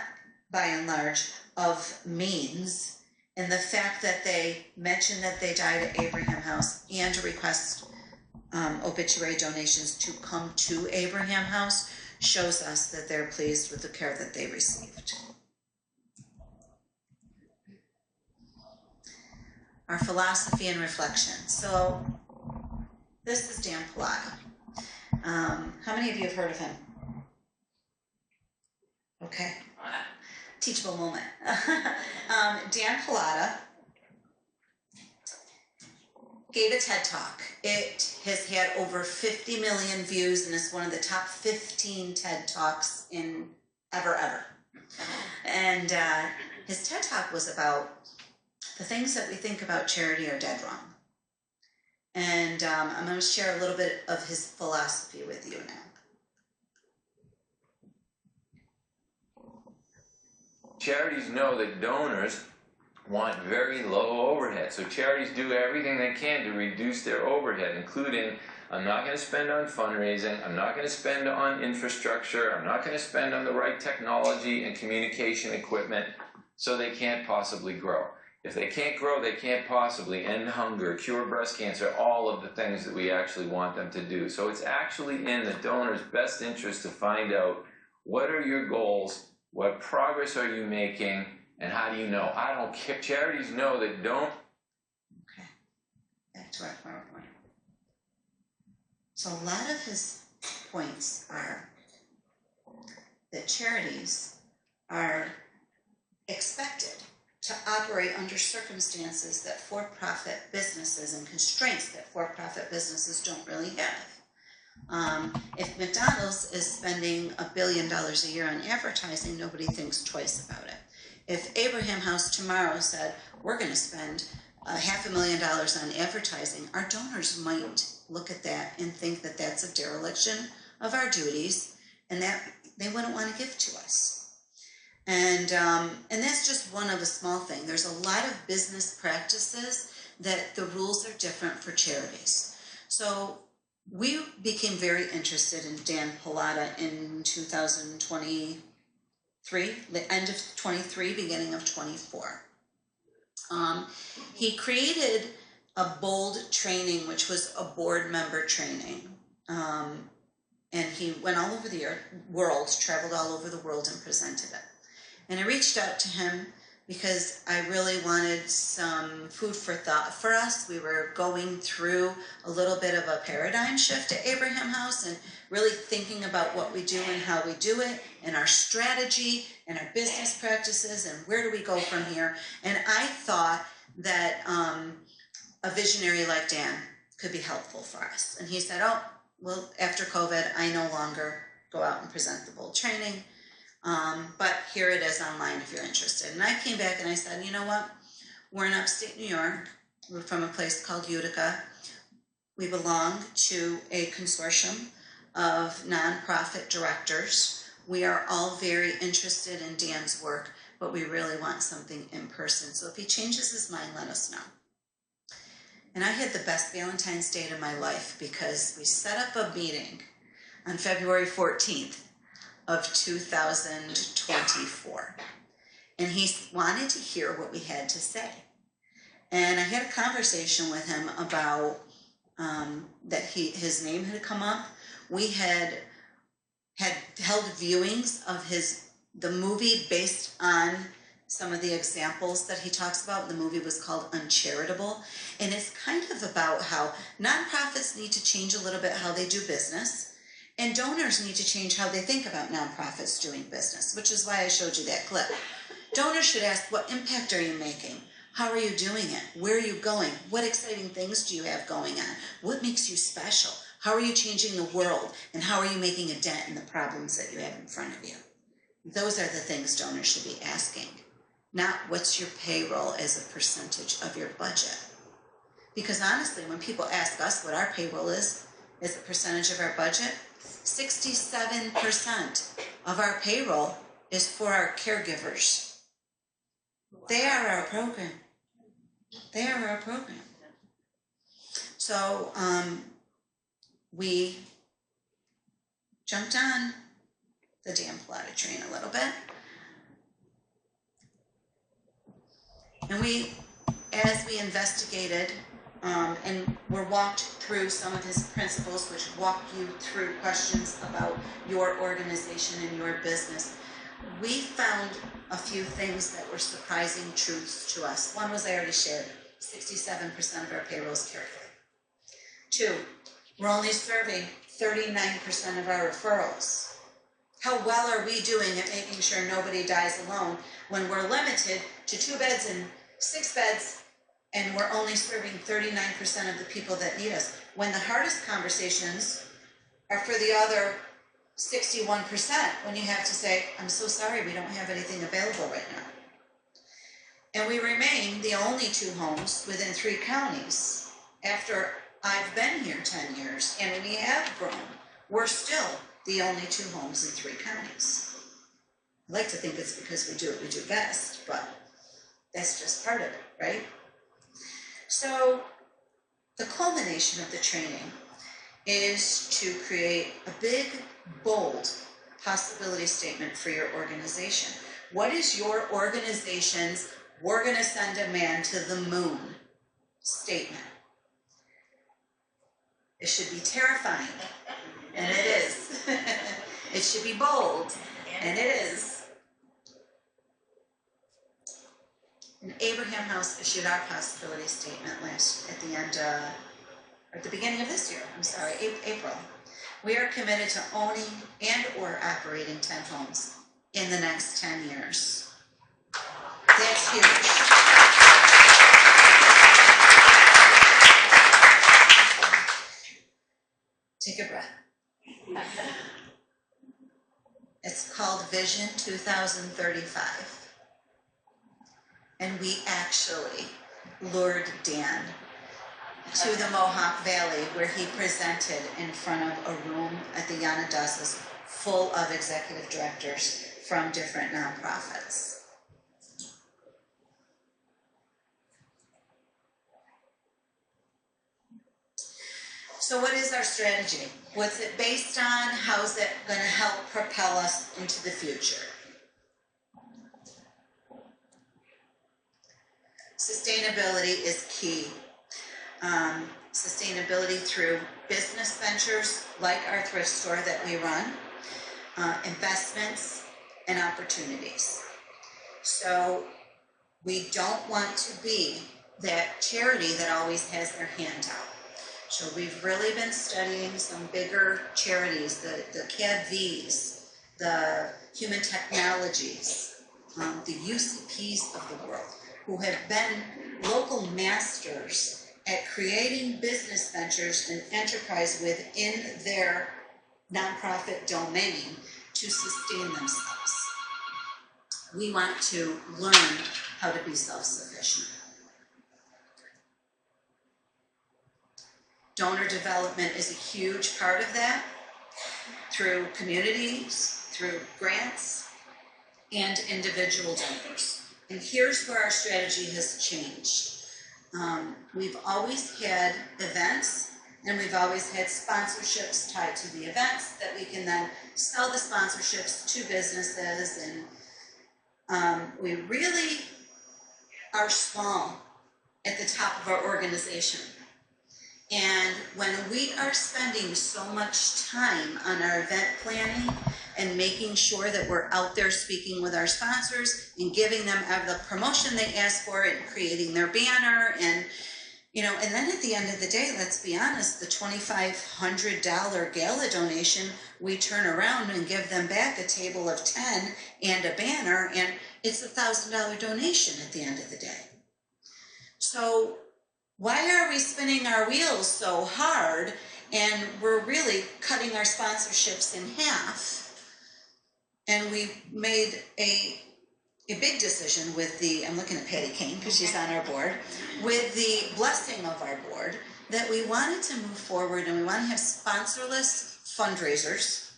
Speaker 8: by and large, of means, and the fact that they mention that they died at Abraham House and request obituary donations to come to Abraham House shows us that they're pleased with the care that they received. Our philosophy and reflection. So this is Dan Pilata. How many of you have heard of him? Okay. Teachable moment. Dan Pilata gave a TED Talk. It has had over 50 million views and is one of the top 15 TED Talks in ever. And his TED Talk was about the things that we think about charity are dead wrong. And I'm going to share a little bit of his philosophy with you now.
Speaker 10: Charities know that donors want very low overhead. So charities do everything they can to reduce their overhead, including, I'm not going to spend on fundraising, I'm not going to spend on infrastructure, I'm not going to spend on the right technology and communication equipment, so they can't possibly grow. If they can't grow, they can't possibly end hunger, cure breast cancer, all of the things that we actually want them to do. So it's actually in the donor's best interest to find out what are your goals, what progress are you making, and how do you know? I don't care. Charities know that don't.
Speaker 8: Okay, back to our PowerPoint. So a lot of his points are that charities are expected to operate under circumstances that for-profit businesses and constraints that for-profit businesses don't really have. If McDonald's is spending $1 billion a year on advertising, nobody thinks twice about it. If Abraham House tomorrow said, we're going to spend $500,000 on advertising, our donors might look at that and think that that's a dereliction of our duties and that they wouldn't want to give to us. And that's just one of a small thing. There's a lot of business practices that the rules are different for charities. So we became very interested in Dan Pallotta in 2023, the end of 23, beginning of 24. He created a bold training, which was a board member training. And he went all over the world, traveled all over the world and presented it. And I reached out to him because I really wanted some food for thought for us. We were going through a little bit of a paradigm shift at Abraham House and really thinking about what we do and how we do it and our strategy and our business practices and where do we go from here. And I thought that a visionary like Dan could be helpful for us. And he said, oh, well, after COVID, I no longer go out and present the bold training. But here it is online if you're interested. And I came back and I said, you know what? We're in upstate New York. We're from a place called Utica. We belong to a consortium of nonprofit directors. We are all very interested in Dan's work, but we really want something in person. So if he changes his mind, let us know. And I had the best Valentine's Day of my life because we set up a meeting on February 14th. Of 2024. And he wanted to hear what we had to say. And I had a conversation with him about that his name had come up. We had held viewings of the movie based on some of the examples that he talks about. The movie was called Uncharitable. And it's kind of about how nonprofits need to change a little bit how they do business. And donors need to change how they think about nonprofits doing business, which is why I showed you that clip. Donors should ask, what impact are you making? How are you doing it? Where are you going? What exciting things do you have going on? What makes you special? How are you changing the world? And how are you making a dent in the problems that you have in front of you? Those are the things donors should be asking, not what's your payroll as a percentage of your budget. Because honestly, when people ask us what our payroll is as a percentage of our budget, 67% of our payroll is for our caregivers. They are our program. They are our program. So we jumped on the Dan Pallotta train a little bit. And as we investigated and were walked through some of his principles, which walk you through questions about your organization and your business, we found a few things that were surprising truths to us. One was I already shared, 67% of our payroll is caregiver. 2, we're only serving 39% of our referrals. How well are we doing at making sure nobody dies alone when we're limited to 2 beds and 6 beds and we're only serving 39% of the people that need us, when the hardest conversations are for the other 61%, when you have to say, I'm so sorry, we don't have anything available right now. And we remain the only 2 homes within 3 counties. After I've been here 10 years and we have grown, we're still the only 2 homes in 3 counties. I like to think it's because we do what we do best, but that's just part of it, right? So the culmination of the training is to create a big, bold possibility statement for your organization. What is your organization's "we're going to send a man to the moon" statement? It should be terrifying, and it is. It should be bold, and it is. And Abraham House issued our possibility statement at the beginning of this year, April. We are committed to owning and or operating 10 homes in the next 10 years. That's huge. Take a breath. It's called Vision 2035. And we actually lured Dan to the Mohawk Valley, where he presented in front of a room at the Yanadasas full of executive directors from different nonprofits. So what is our strategy? What's it based on? How's it going to help propel us into the future? Sustainability is key. Sustainability through business ventures like our thrift store that we run, investments, and opportunities. So we don't want to be that charity that always has their hand out. So we've really been studying some bigger charities, the CADVs, the Human Technologies, the UCPs of the world, who have been local masters at creating business ventures and enterprise within their nonprofit domain to sustain themselves. We want to learn how to be self-sufficient. Donor development is a huge part of that, through communities, through grants, and individual donors. And here's where our strategy has changed. We've always had events, and we've always had sponsorships tied to the events that we can then sell the sponsorships to businesses, and we really are small at the top of our organization. And when we are spending so much time on our event planning and making sure that we're out there speaking with our sponsors and giving them the promotion they ask for and creating their banner, and and then at the end of the day, let's be honest, the $2,500 gala donation, we turn around and give them back a table of 10 and a banner, and it's a $1,000 donation at the end of the day. So why are we spinning our wheels so hard, and we're really cutting our sponsorships in half? And we made a big decision with I'm looking at Patty Kane because she's on our board, with the blessing of our board, that we wanted to move forward and we want to have sponsorless fundraisers,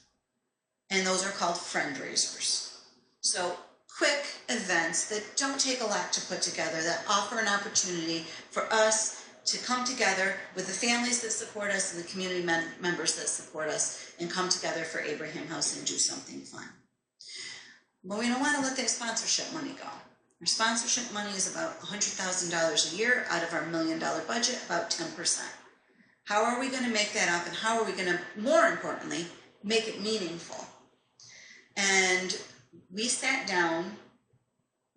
Speaker 8: and those are called friendraisers. So quick events that don't take a lot to put together, that offer an opportunity for us to come together with the families that support us and the community members that support us, and come together for Abraham House and do something fun. But we don't want to let that sponsorship money go. Our sponsorship money is about $100,000 a year out of our $1 million budget, about 10%. How are we going to make that up, and how are we going to, more importantly, make it meaningful? And we sat down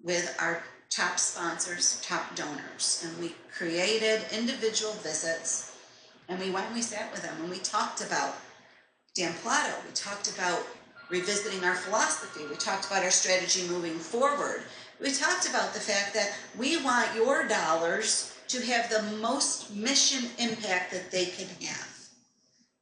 Speaker 8: with our top sponsors, top donors, and we created individual visits, and we went and we sat with them, and we talked about Dan Plato, we talked about revisiting our philosophy, we talked about our strategy moving forward, we talked about the fact that we want your dollars to have the most mission impact that they can have.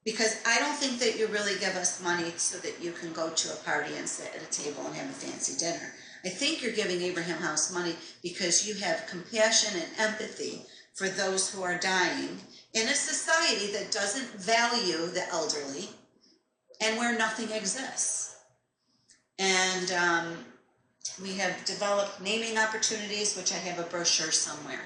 Speaker 8: Because I don't think that you really give us money so that you can go to a party and sit at a table and have a fancy dinner. I think you're giving Abraham House money because you have compassion and empathy for those who are dying in a society that doesn't value the elderly and where nothing exists. And we have developed naming opportunities, which I have a brochure somewhere.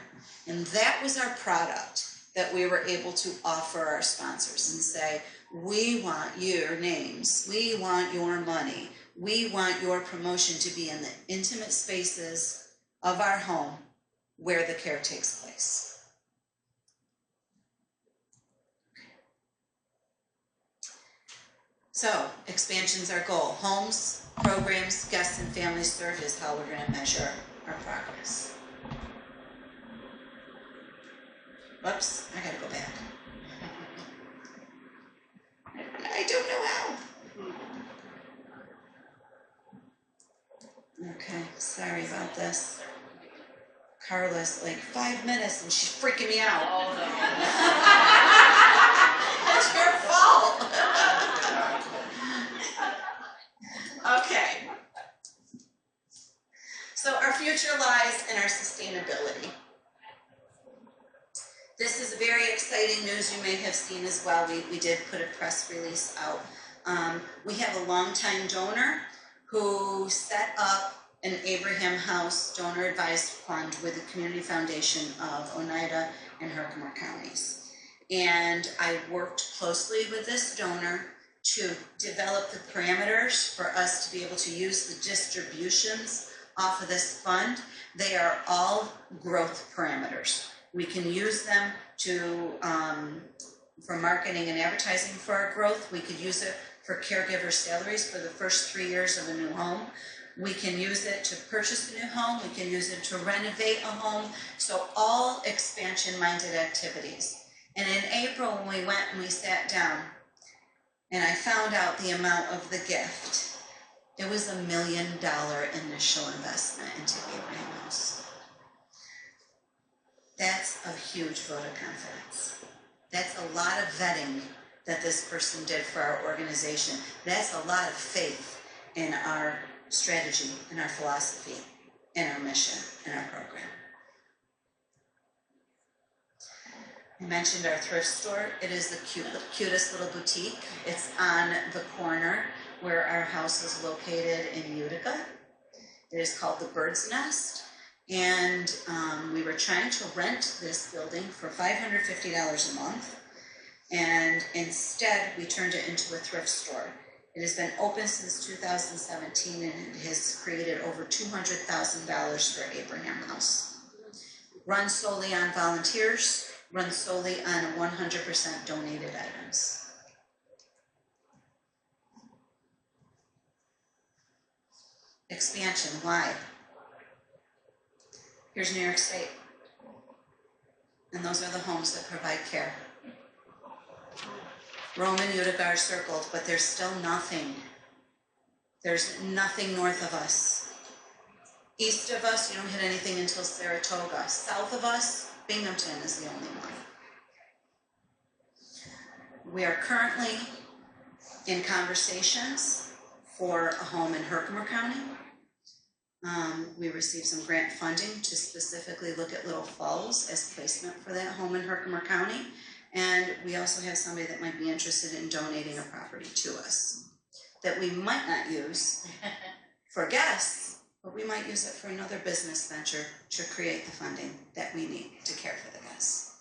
Speaker 8: And that was our product that we were able to offer our sponsors and say, we want your names, we want your money, we want your promotion to be in the intimate spaces of our home where the care takes place. So, expansion's our goal. Homes, programs, guests, and families served is how we're going to measure our progress. Whoops, I gotta go back. I don't know how. Okay, sorry about this. Carla's like 5 minutes and she's freaking me out. Oh, no. It's your fault. Okay. So our future lies in our sustainability. This is very very exciting news you may have seen as well. We did put a press release out. We have a longtime donor who set up an Abraham House donor advised fund with the Community Foundation of Oneida and Herkimer counties. And I worked closely with this donor to develop the parameters for us to be able to use the distributions off of this fund. They are all growth parameters. We can use them to for marketing and advertising for our growth. We could use it for caregiver salaries for the first 3 years of a new home. We can use it to purchase a new home. We can use it to renovate a home. So all expansion-minded activities. And in April, when we went and we sat down, and I found out the amount of the gift, it was $1 million initial investment into Abraham House. That's a huge vote of confidence. That's a lot of vetting that this person did for our organization. That's a lot of faith in our strategy, in our philosophy, in our mission, in our program. I mentioned our thrift store. It is the cutest little boutique. It's on the corner where our house is located in Utica. It is called the Bird's Nest. And we were trying to rent this building for $550 a month. And instead, we turned it into a thrift store. It has been open since 2017, and it has created over $200,000 for Abraham House. Run solely on volunteers, run solely on 100% donated items. Expansion, why? Here's New York State. And those are the homes that provide care. Rome and Utica are circled, but there's still nothing. There's nothing north of us. East of us, you don't hit anything until Saratoga. South of us, Binghamton is the only one. We are currently in conversations for a home in Herkimer County. We received some grant funding to specifically look at Little Falls as placement for that home in Herkimer County. And we also have somebody that might be interested in donating a property to us that we might not use for guests, but we might use it for another business venture to create the funding that we need to care for the guests.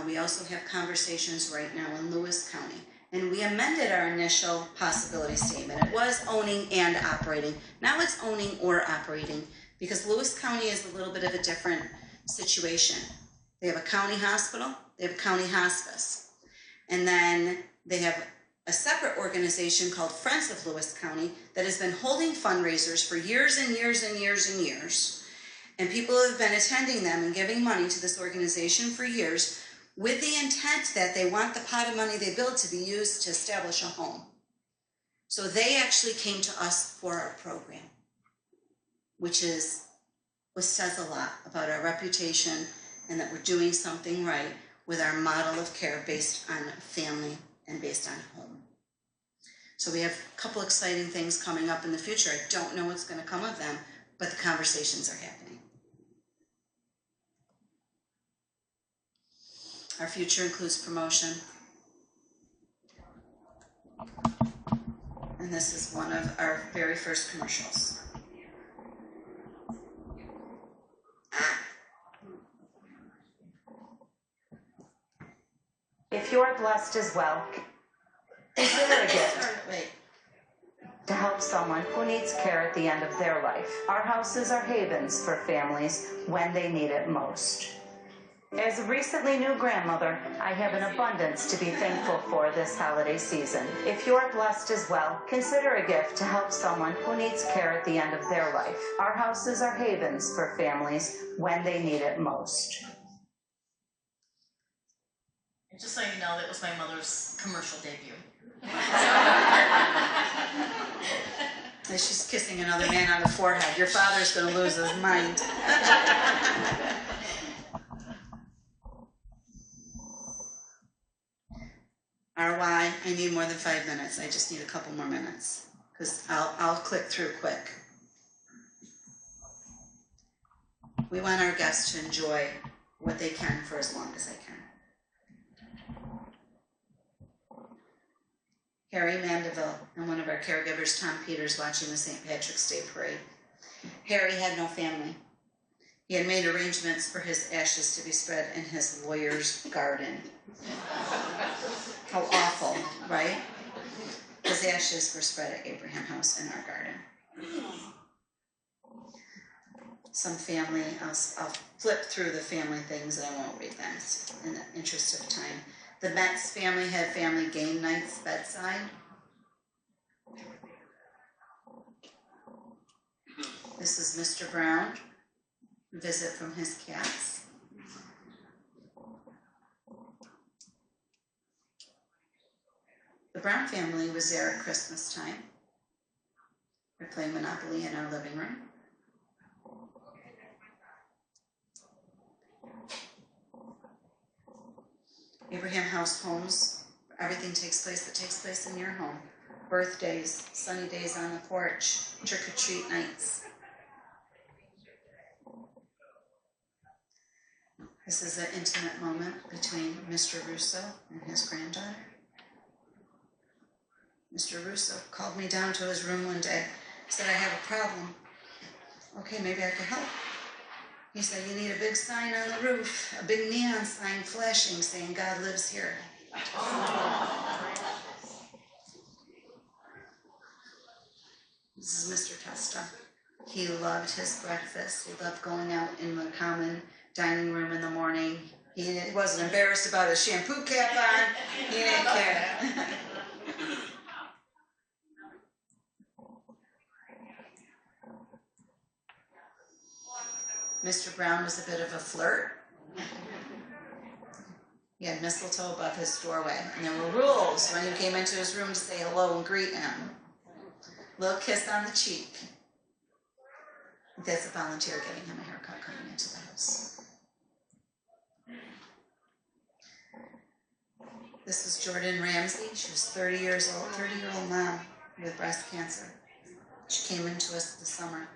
Speaker 8: We also have conversations right now in Lewis County. And we amended our initial possibility statement. It was owning and operating. Now it's owning or operating because Lewis County is a little bit of a different situation. They have a county hospital, they have a county hospice. And then they have a separate organization called Friends of Lewis County that has been holding fundraisers for years and years and years and years. And people have been attending them and giving money to this organization for years with the intent that they want the pot of money they build to be used to establish a home. So they actually came to us for our program, which says a lot about our reputation and that we're doing something right with our model of care based on family and based on home. So we have a couple exciting things coming up in the future. I don't know what's going to come of them, but the conversations are happening. Our future includes promotion. And this is one of our very first commercials.
Speaker 11: If you're blessed as well, consider a gift to help someone who needs care at the end of their life. Our houses are havens for families when they need it most. As a recently new grandmother, I have an abundance to be thankful for this holiday season. If you're blessed as well, consider a gift to help someone who needs care at the end of their life. Our houses are havens for families when they need it most.
Speaker 9: And just so you know, that was my mother's commercial debut.
Speaker 8: As she's kissing another man on the forehead, your father's going to lose his mind. RY, I need more than 5 minutes. I just need a couple more minutes because I'll click through quick. We want our guests to enjoy what they can for as long as they can. Harry Mandeville and one of our caregivers, Tom Peters, watching the St. Patrick's Day Parade. Harry had no family. He had made arrangements for his ashes to be spread in his lawyer's garden. How awful, right? His ashes were spread at Abraham House in our garden. Some family, I'll flip through the family things and I won't read them in the interest of time. The Metz family had family game nights bedside. This is Mr. Brown, visit from his cats. The Brown family was there at Christmas time. They're playing Monopoly in our living room. Abraham House homes, everything takes place that takes place in your home. Birthdays, sunny days on the porch, trick-or-treat nights. This is an intimate moment between Mr. Russo and his granddaughter. Mr. Russo called me down to his room one day, said, I have a problem. Okay, maybe I can help. He said, you need a big sign on the roof, a big neon sign flashing saying God lives here. This is Mr. Testa. He loved his breakfast. He loved going out in the common dining room in the morning. He wasn't embarrassed about his shampoo cap on. He didn't care. Mr. Brown was a bit of a flirt. He had mistletoe above his doorway, and there were rules when you came into his room to say hello and greet him. Little kiss on the cheek. That's a volunteer giving him a haircut coming into the house. This was Jordan Ramsey. She was 30-year-old mom with breast cancer. She came into us this summer.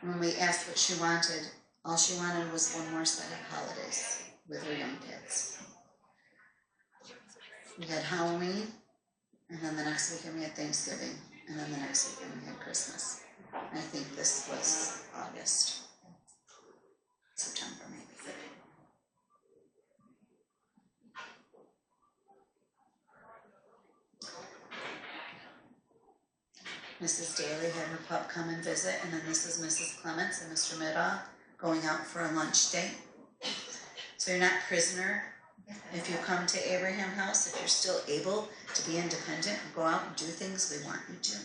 Speaker 8: When we asked what she wanted, all she wanted was one more set of holidays with her young kids. We had Halloween, and then the next weekend we had Thanksgiving, and then the next weekend we had Christmas. I think this was August, September maybe. Mrs. Daly had her pup come and visit, and then this is Mrs. Clements and Mr. Middaugh going out for a lunch date. So you're not prisoner if you come to Abraham House, if you're still able to be independent and go out and do things we want you to.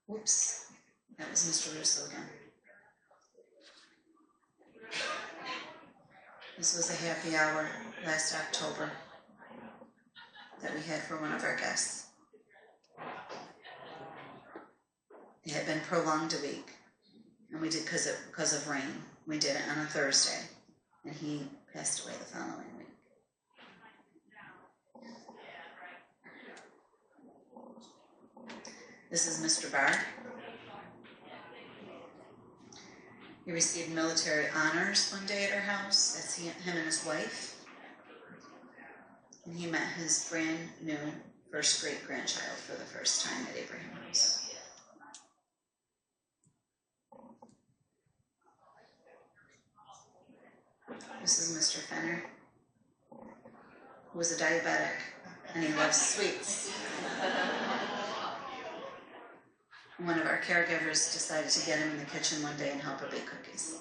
Speaker 8: Whoops, that was Mr. Russo again. This was a happy hour last October that we had for one of our guests. It had been prolonged a week, and we did because of rain. We did it on a Thursday, and he passed away the following week. This is Mr. Barr. He received military honors one day at our house. That's him and his wife. And he met his brand new first great-grandchild for the first time at Abraham House. This is Mr. Fenner, who was a diabetic, and he loves sweets. One of our caregivers decided to get him in the kitchen one day and help her bake cookies.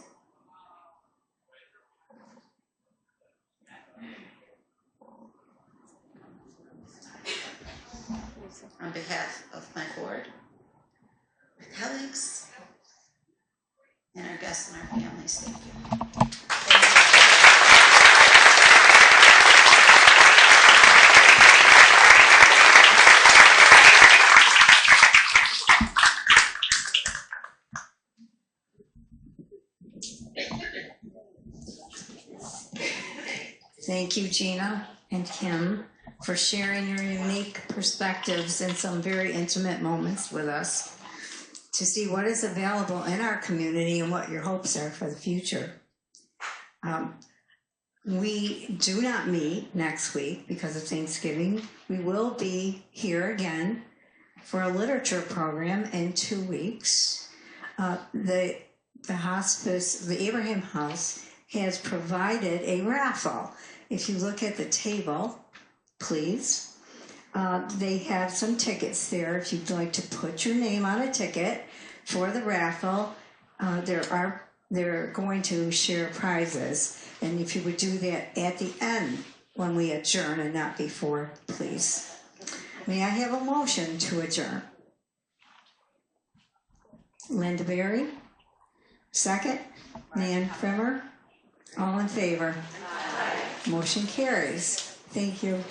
Speaker 8: On behalf of my board, my colleagues, and our guests and our families, thank you.
Speaker 1: Thank you, Gina and Kim, for sharing your unique perspectives and some very intimate moments with us. to see what is available in our community and what your hopes are for the future. We do not meet next week because of Thanksgiving. We will be here again for a literature program in 2 weeks. The hospice, the Abraham House, has provided a raffle. If you look at the table, please, they have some tickets there. If you'd like to put your name on a ticket for the raffle, they're going to share prizes. And if you would do that at the end when we adjourn and not before, please. May I have a motion to adjourn? Linda Berry. Second. Nan Frimmer. All in favor? Aye. Motion carries. Thank you.